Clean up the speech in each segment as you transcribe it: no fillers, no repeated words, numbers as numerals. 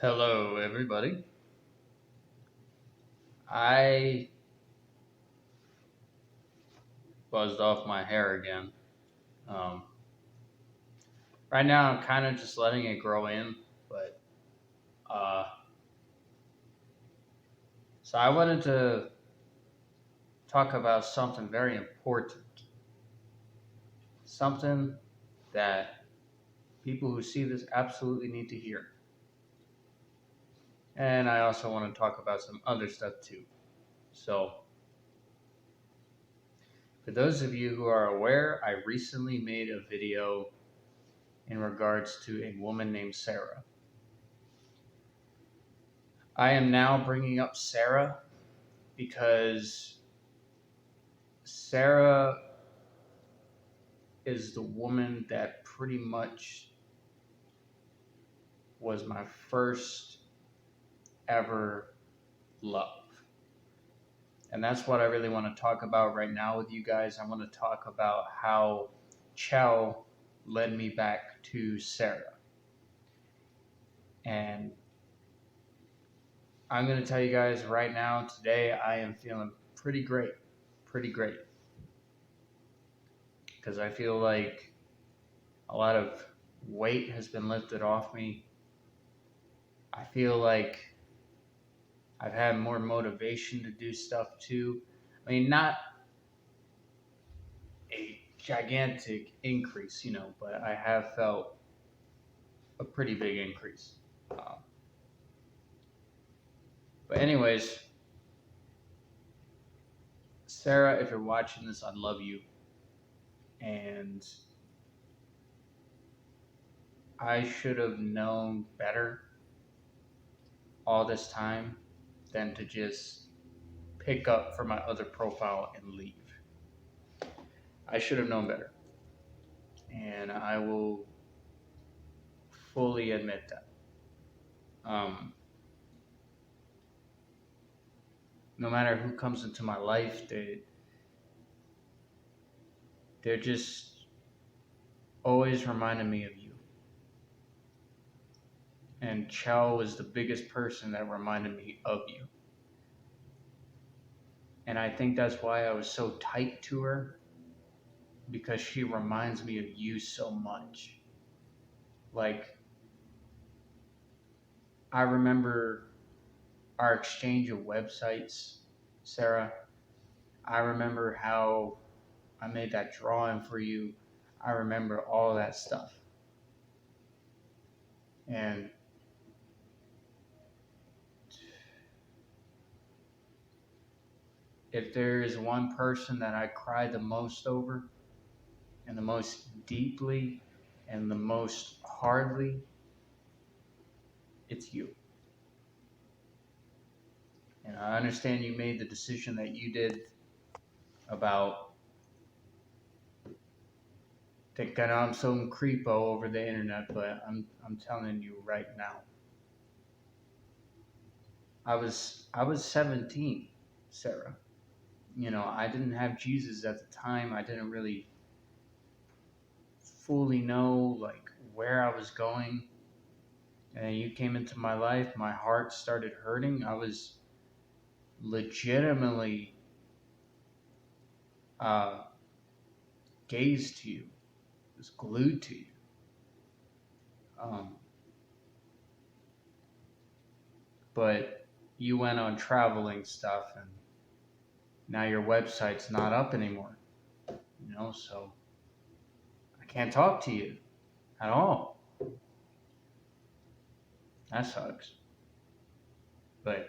Hello, everybody. I buzzed off my hair again. Um, right now, I'm kind of just letting it grow in, but uh, so I wanted to talk about something very important, something that people who see this absolutely need to hear. And I also want to talk about some other stuff too. So, for those of you who are aware, I recently made a video in regards to a woman named Sarah. I am now bringing up Sarah because Sarah is the woman that pretty much was my first ever love. And that's what I really want to talk about right now with you guys. I want to talk about how Chel led me back to Sarah. And I'm going to tell you guys right now, today, I am feeling pretty great. Pretty great. Because I feel like a lot of weight has been lifted off me. I feel like I've had more motivation to do stuff too. I mean, not a gigantic increase, but I have felt a pretty big increase. Um, but, anyways, Sarah, if you're watching this, I love you. And I should have known better all this time than to just pick up from my other profile and leave. I should have known better. And I will fully admit that. No matter who comes into my life, they're just always reminding me of you. And Chel was the biggest person that reminded me of you. And I think that's why I was so tight to her, because she reminds me of you so much. Like, I remember our exchange of websites, Sarah. I remember how I made that drawing for you. I remember all that stuff. And if there is one person that I cry the most over, and the most deeply, and the most hardly, it's you. And I understand you made the decision that you did about thinking I'm some creepo over the internet, but I'm telling you right now. I was 17, Sarah. I didn't have Jesus at the time. I didn't really fully know like where I was going. And you came into my life, my heart started hurting. I was legitimately uh, gazed to you, was glued to you. Um, but you went on traveling stuff, and now your website's not up anymore. So I can't talk to you at all. That sucks. But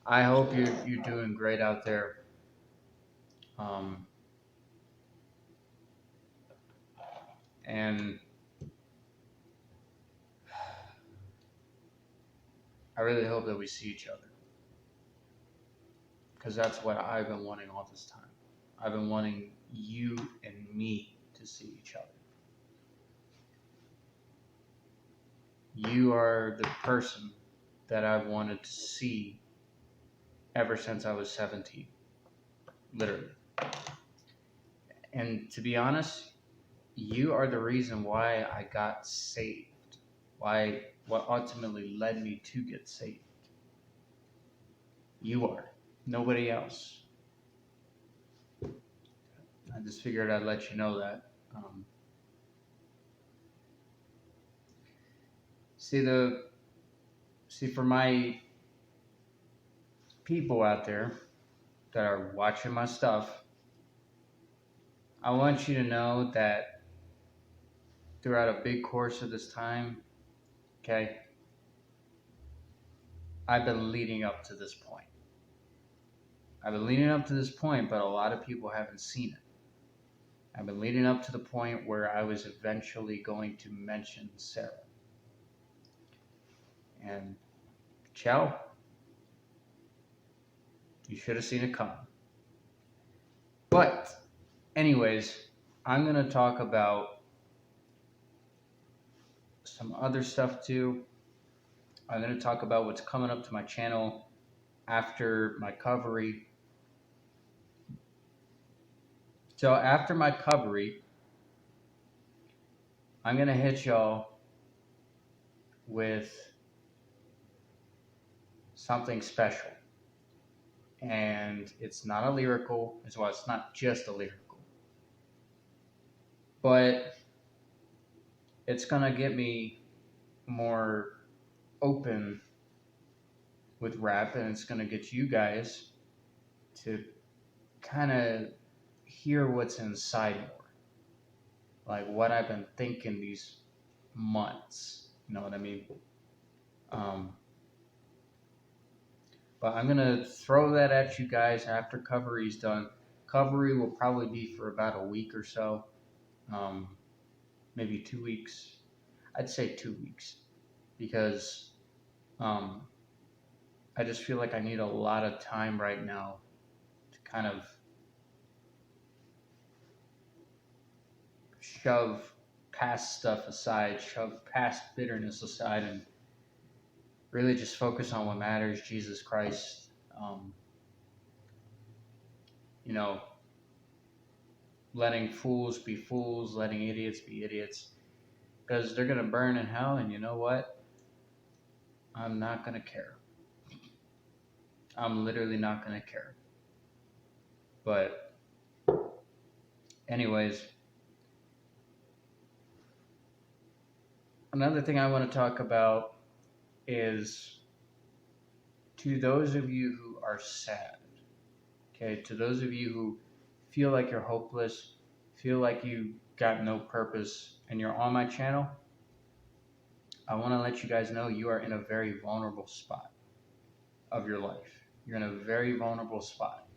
I hope you're doing great out there. Um, and I really hope that we see each other, because that's what I've been wanting all this time. I've been wanting you and me to see each other. You are the person that I've wanted to see ever since I was 17, literally. And to be honest, you are the reason why I got saved. what ultimately led me to get saved. You are. Nobody else. I just figured I'd let you know that. See for my people out there that are watching my stuff, I want you to know that throughout a big course of this time, okay, I've been leading up to this point. I've been leading up to this point, but a lot of people haven't seen it. I've been leading up to the point where I was eventually going to mention Sarah. And Chel, you should have seen it coming. But, anyways, I'm going to talk about some other stuff too. I'm going to talk about what's coming up to my channel after my covery. So after my covery, I'm going to hit y'all with something special. And it's not a lyrical, as well, it's not just a lyrical. But it's going to get me more open with rap, and it's going to get you guys to kind of hear what's inside more. Like what I've been thinking these months. You know what I mean? But I'm going to throw that at you guys after covery's done. Covery will probably be for about a week or so. Maybe 2 weeks. I'd say 2 weeks. Because I just feel like I need a lot of time right now to kind of shove past stuff aside, shove past bitterness aside, and really just focus on what matters, Jesus Christ. You know, letting fools be fools, letting idiots be idiots, because they're going to burn in hell, and you know what? I'm not going to care. I'm literally not going to care. But anyways, another thing I want to talk about is to those of you who are sad, okay, to those of you who feel like you're hopeless, feel like you got no purpose, and you're on my channel, I want to let you guys know you are in a very vulnerable spot of your life. You're in a very vulnerable spot.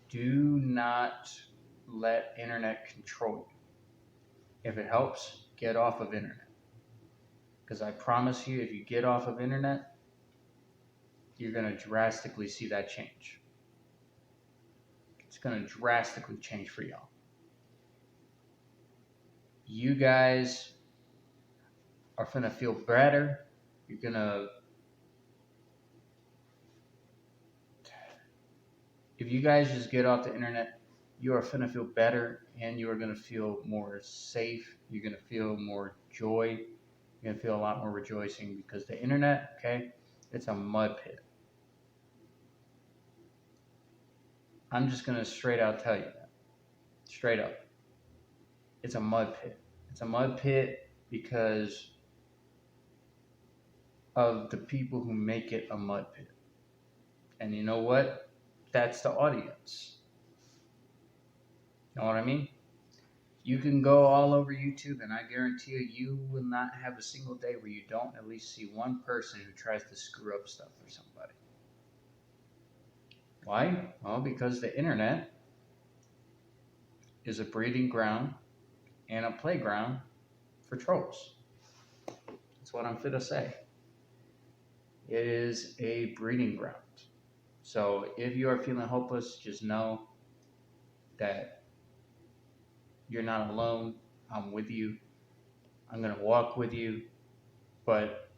Do not let internet control you. If it helps, get off of internet. Because I promise you, if you get off of internet, you're going to drastically see that change. It's going to drastically change for y'all. You guys are going to feel better. You're going to... If you guys just get off the internet, you are going to feel better, and you are going to feel more safe. You're going to feel more joy. You're going to feel a lot more rejoicing, because the internet, okay, it's a mud pit. I'm just going to straight out tell you that. Straight up. It's a mud pit. It's a mud pit because of the people who make it a mud pit. And you know what? That's the audience. You know what I mean? You can go all over YouTube, and I guarantee you will not have a single day where you don't at least see one person who tries to screw up stuff for somebody. Why? Well, because the internet is a breeding ground and a playground for trolls. That's what I'm fit to say. It is a breeding ground. So if you are feeling hopeless, just know that you're not alone. I'm with you. I'm going to walk with you. But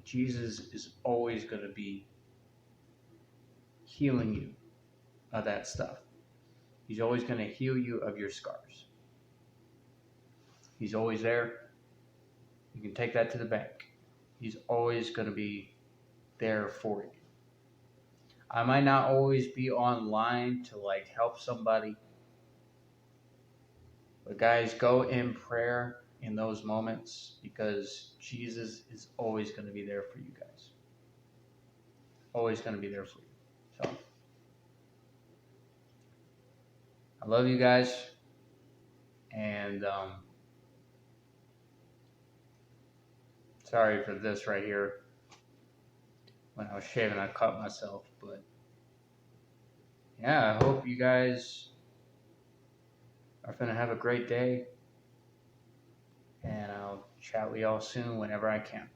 Jesus is always going to be healing you of that stuff. He's always going to heal you of your scars. He's always there. You can take that to the bank. He's always going to be there for you. I might not always be online to like help somebody, but guys, go in prayer in those moments because Jesus is always going to be there for you guys. Always going to be there for you. So, I love you guys. And sorry for this right here. When I was shaving, I cut myself. But yeah, I hope you guys are going to have a great day. And I'll chat with y'all soon whenever I can.